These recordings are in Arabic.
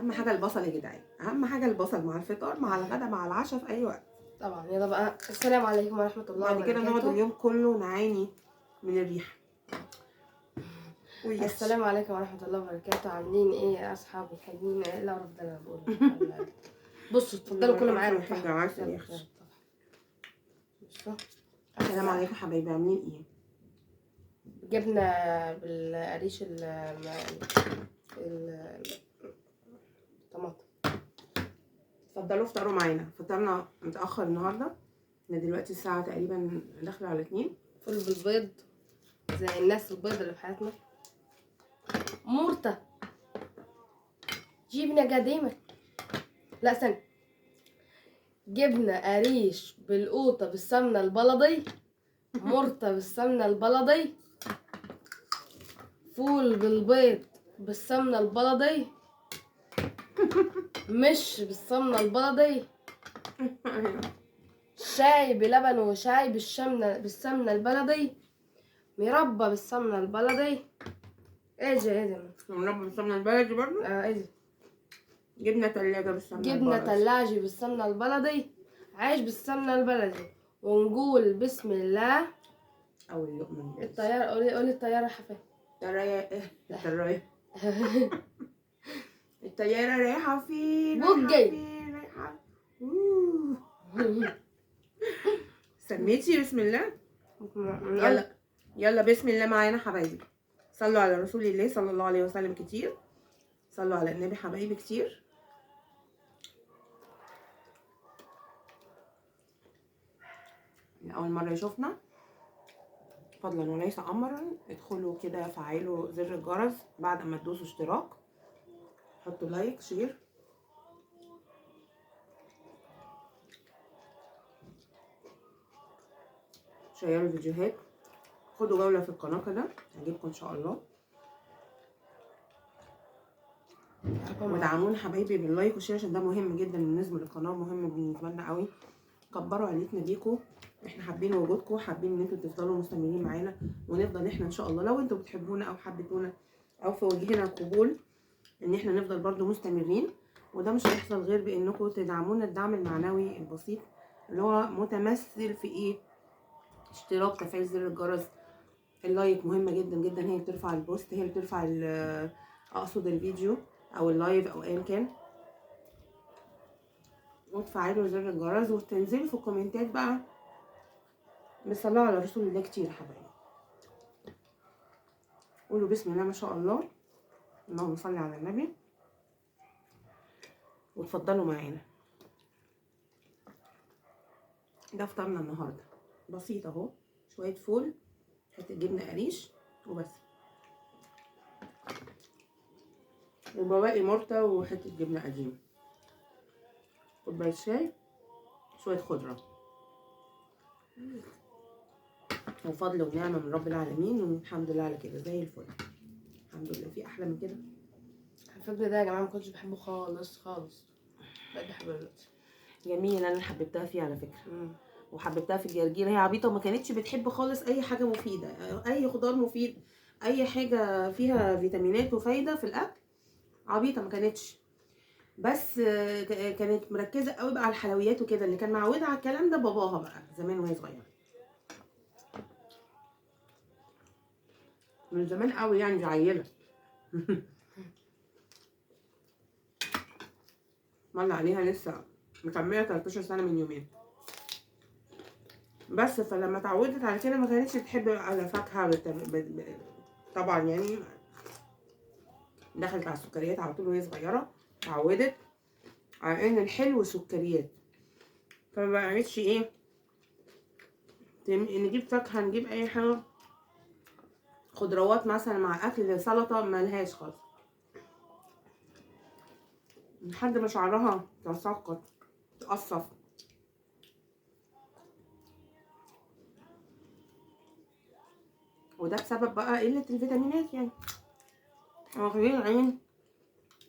اهم حاجه البصل يا جدعان، اهم حاجه البصل مع الفطار مع الغدا مع العشاء في اي وقت. طبعا. يلا بقى، السلام عليكم ورحمه الله بعد كده نقعد وبركاته. اليوم كله نعاني من الريحه. السلام عليكم ورحمه الله وبركاته. عاملين ايه يا اصحابي الحلوين؟ ايه القرف ده اللي انا بقوله؟ بصوا اتفضلوا كلوا معانا. حاجه عسل يا اختي. بصوا. السلام عليكم حبايبي، عاملين ايه؟ جبنا بالقريش الطماطم. اتفضلوا افطروا معانا. فطرنا متاخر النهارده، احنا دلوقتي الساعه تقريبا داخله على 2. فول بالبيض زي الناس البيض اللي في حياتنا. مرتة جبنة قديمة. لا استنى، جبنة قريش بالقوطة بالسمنة البلدي، مرتة بالسمنة البلدي، فول بالبيض بالسمنة البلدي، مش بالسمنة البلدي، شاي بلبن وشاي بالسمنة البلدي، مربى بالسمنة البلدي. ايه ده؟ مربى بالسمنه البلدي برضو. ايه ده؟ جبنه تلاجة بالسمنه جبنة البلدي. تلاجي بالسمنة البلدي، عيش بالسمنة البلدي. ونقول بسم الله. او اللقمه الطيارة، قولي الطيارة حفاظ. الطياره الطياره رايحه فين؟ بوجي. رايحه. سميتي بسم الله. يلا يلا بسم الله معانا حبايبي. صلوا على رسول الله صلى الله عليه وسلم كتير. صلوا على النبي حبايبي كتير. لأول مرة يشوفنا فضلا وليس أمرا ادخلوا كده فعلوا زر الجرس بعد ما تدوسوا اشتراك، حطوا لايك شير. شيروا الفيديوهات، خدوا جولة في القناة كده هجيبكم إن شاء الله. ودعمونا حبايبي باللايك والشير عشان ده مهم جدا بالنسبة للقناة، مهم بالنسبة لنا قوي. كبروا عيلتنا بيكم، احنا حابين وجودكم، حابين ان انتوا تفضلوا مستمرين معانا ونفضل احنا ان شاء الله لو انتوا بتحبونا او حبيتونا او في وجهنا قبول ان احنا نفضل برضو مستمرين. وده مش هيحصل غير بانكم تدعمونا الدعم المعنوي البسيط اللي هو متمثل في ايه؟ اشتراك، تفعيل زر الجرس، اللايك مهمه جدا جدا، هي اللي بترفع البوست، هي اللي بترفع اقصد الفيديو او اللايف او ايا كان. وتفعلوا زر الجرس وتنزلوا في الكومنتات بقى بتصلوا على رسول الله كتير يا حبايبي. قولوا بسم الله ما شاء الله، اللهم صل على النبي، وتفضلوا معانا. ده فطارنا النهارده بسيط اهو، شويه فول، حته جبنه قريش وبس، وبواقي مرته وحته جبنه قديمه، كوبايه شاي، شويه خضره، وفضل ونعمه من رب العالمين، والحمد لله على كده زي الفل. الحمد لله، في احلى من كده؟ الفجر ده يا جماعة ما كنتش بحبه خالص خالص، بقيت بحبه دلوقتي. جميل، انا حببتها فيه على فكره. وحببتها في الجرجير. هي عبيطه وما كانتش بتحب خالص اي حاجه مفيده، اي خضار مفيد، اي حاجه فيها فيتامينات وفايده في الاكل. عبيطه ما كانتش، بس كانت مركزه قوي بقى على الحلويات وكده، اللي كان معوده على الكلام ده باباها بقى زمان وهي صغيره، من زمان قوي يعني، دي عيله. مر عليها لسه مكمله 13 سنه من يومين بس. فلما اتعودت على كده ما كانتش تحب على فاكهه طبعا يعني. دخلت على السكريات على طول وهي صغيره، اتعودت على ان الحلو سكريات، فما بقتش ايه نجيب فاكهه، نجيب اي حاجه خضروات مثلا مع اكل سلطه ملهاش خالص، لحد ما شعرها تساقط تقصف. وده بسبب بقى قله الفيتامينات يعني. واخدين العين،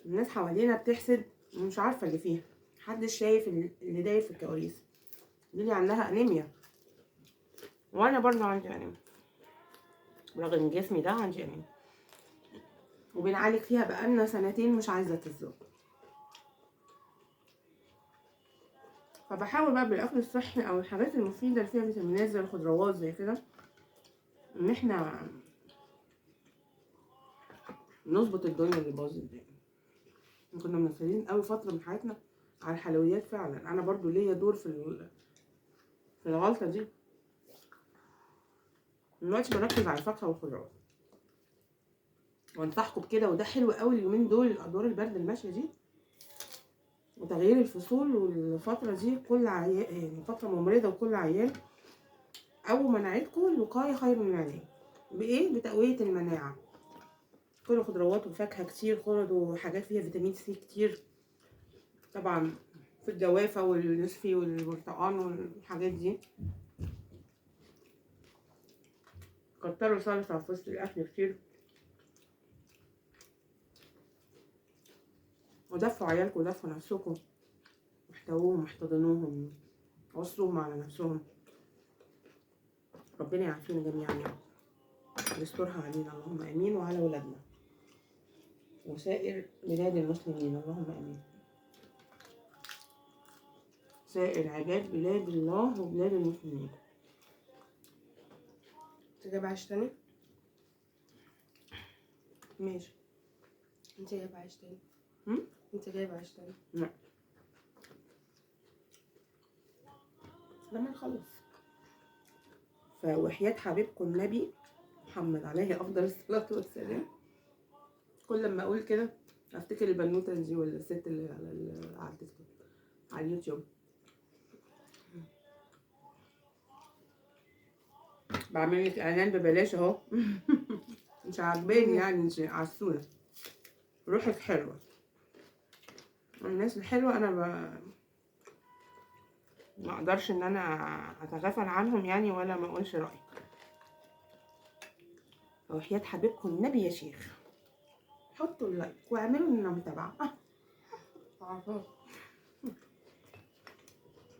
الناس حوالينا بتحسد ومش عارفه اللي فيها، محدش شايف اللي داير في الكواليس. دي عندها انيميا، وانا برضه عندي انيميا، رغم من جسمي ده عندي انيميا، وبنعالج فيها بقالنا سنتين مش عايزه تظبط. فبحاول بقى بالاكل الصحي او الحاجات المفيده اللي فيها فيتامينات زي الخضروات زي كده ان احنا نظبط الدنيا اللي باظت دي. كنا منفذين قوي فتره من حياتنا على الحلويات فعلا. انا برضو ليا دور في الغلطه دي. دلوقتي بركز على الفاكهه والخضروات وانصحكم بكده، وده حلو قوي اليومين دول الادوار البرد الماشيه دي وتغيير الفصول والفتره دي. كل عيال يعني فتره ممرضه وكل عيال اول مناعتكم الوقايه خير من العلاج. بايه؟ بتقويه المناعه. كل خضروات وفاكهه كتير، خضر وحاجات فيها فيتامين سي كتير طبعا، في الجوافه واليوسفي والبرتقال والحاجات دي. كتروا صلصه في وسط الاكل كتير، ودفوا عيالكم ودفوا نفسكم واحتووهم واحتضنوهم وصلوهم على نفسهم. ربنا يعافينا جميعا يا رب ويسترها علينا اللهم امين، وعلى ولادنا وسائر بلاد المسلمين اللهم امين. سائر عباد بلاد الله وبلاد المسلمين. انت جايبه عيش تاني؟ ماشي. انت جايبه عيش تاني؟ هم؟ انت جايبه عيش تاني؟ لا لما نخلص. فوحياة حبيبكم النبي محمد عليه افضل الصلاة والسلام، كل لما اقول كده افتكر البنوتة دي ولا الست اللي على التيك توك على اليوتيوب. بعمل لك اعلان ببلاش اهو. مش عاجباني يعني انت عسولة. روحك حلوة. الناس الحلوة انا ما اقدرش ان انا اتغافل عنهم يعني ولا ما اقولش رأيي. وحياة حبيبكم النبي يا شيخ حطوا اللايك واعملوا لنا متابعة. عارفه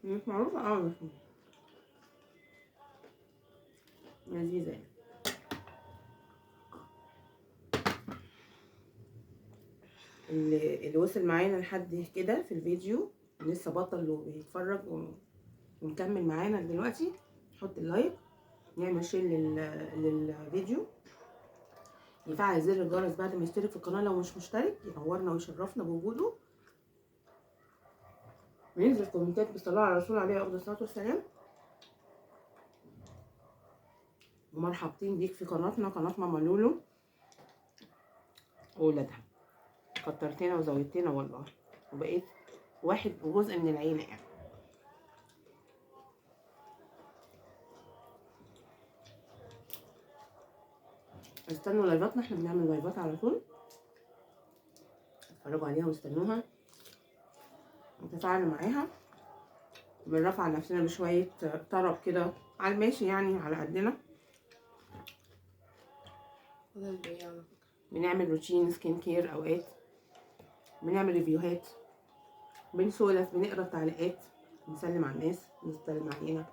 مش معروفة اه بس لذيذة يعني. اللي وصل معانا لحد كده في الفيديو لسه بطل وبيتفرج ومكمل معانا دلوقتي، حط اللايك، نعمل شير للفيديو، يفعل زر الجرس بعد ما يشترك في القناة لو مش مشترك، ينورنا ويشرفنا بوجوده، وينزل كومنتات بالصلاة على الرسول عليه أفضل الصلاة والسلام. ومرحبتين بيك في قناتنا، قناة ماما لولو وولادها. كترتنا وزودتنا والله، وبقيت واحد وجزء من العيلة يعني. استنوا لايفاتنا، احنا بنعمل لايفات على طول، اتفرجوا عليها واستنوها وتفاعلوا معاها. بنرفع نفسنا بشوية طرب كده على الماشي يعني على قدنا. فضل بيه على فكرة. بنعمل روتين سكين كير اوقات، بنعمل ريفيوهات، بنسولف، بنقرا التعليقات، بنسلم على الناس، بنسلم علينا.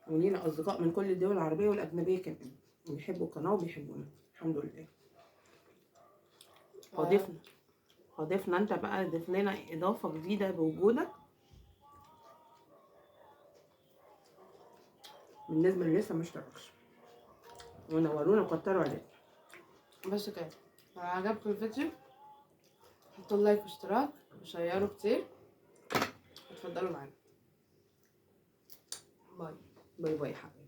ولينا اصدقاء من كل الدول العربيه والاجنبيه كمان بيحبوا القناه وبيحبونا الحمد لله. وضيفنا انت بقى، ضيف لنا اضافه جديده بوجودك بالنسبه اللي لسه ما اشتركش، ونورونا وكتروا علينا. بس كده، لو عجبكم الفيديو حطوا لايك واشتراك وشيروا كتير وتفضلوا معانا. باي باي باي حبيبي.